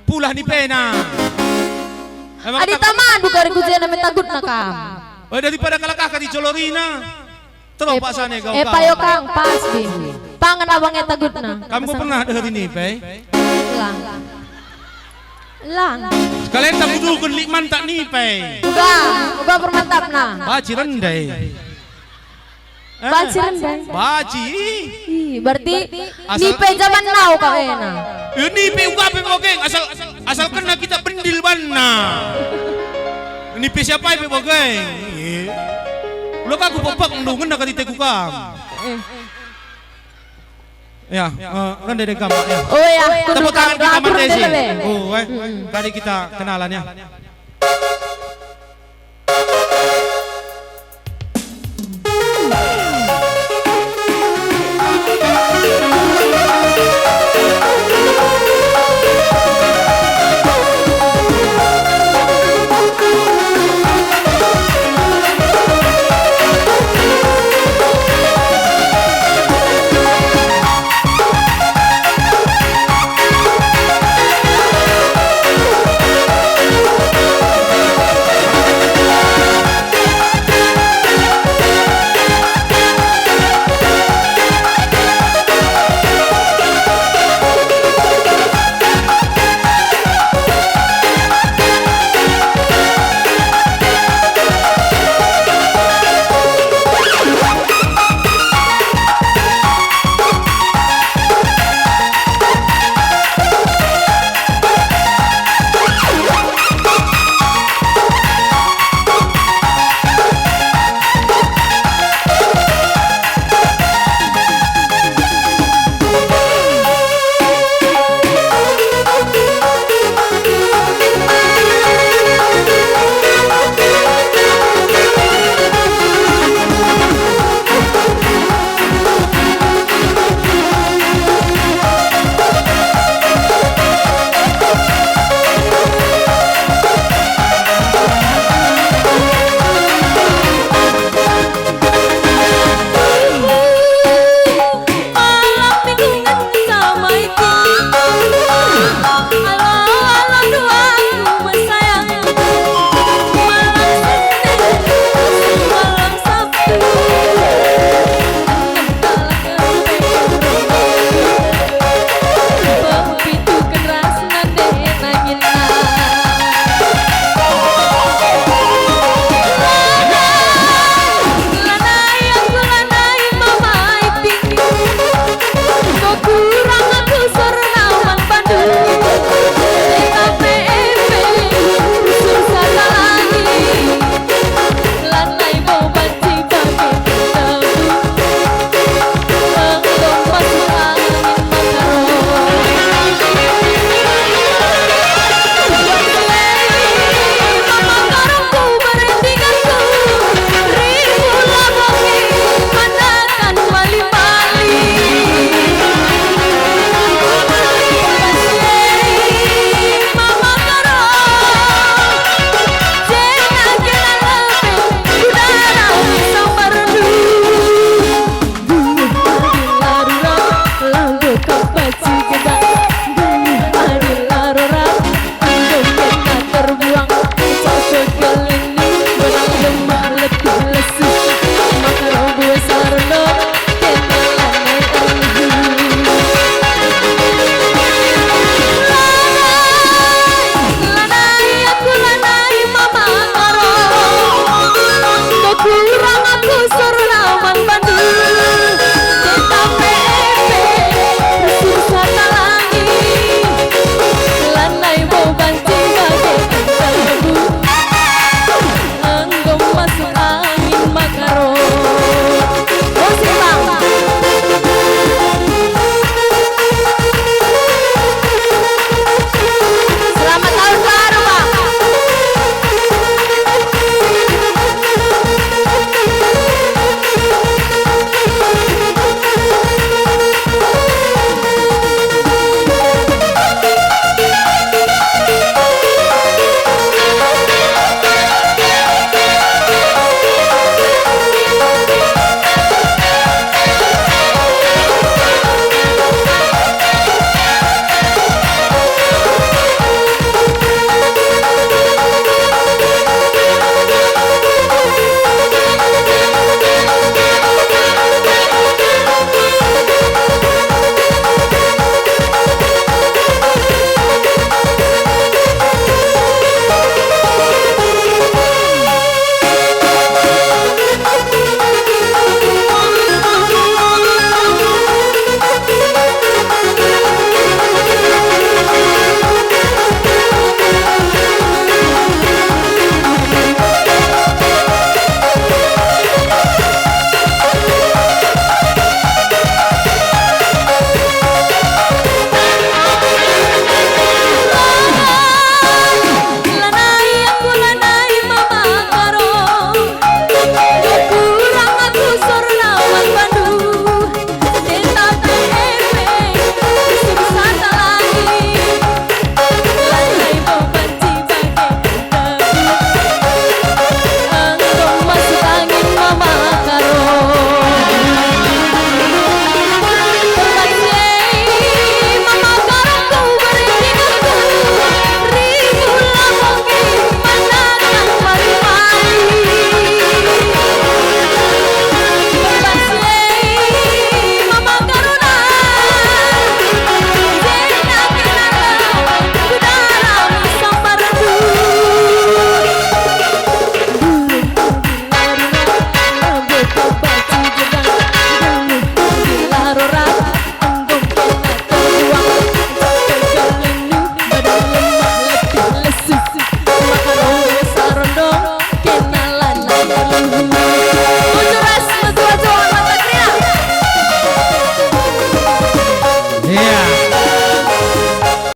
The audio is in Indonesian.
Pulah ni pena. Adi taman bukan kujian namin tagut na kam. Oh daripada kalakah ka di Colorina. Terus pak sana kau. Payo kang pas bin. Pangan abangnya tagut na. Kamu pernah dengar ini, Pe? Lang. Lang. Sekalian tak butuh likman tak ni, Pe. Uga permantap na. Baci rendai. Baci rendai. Baci. Berarti nipe zaman now kau ena. Ini pe uga pe bogeng asal kena kita bendil banna. Ini pe siapa pe bogeng? Lo aku popok ndungan nak dite kukam. Ya, kan dari gambar ya. Oh ya, tepuk tangan kita Mantesi. Oh, kali kita kenalan ya.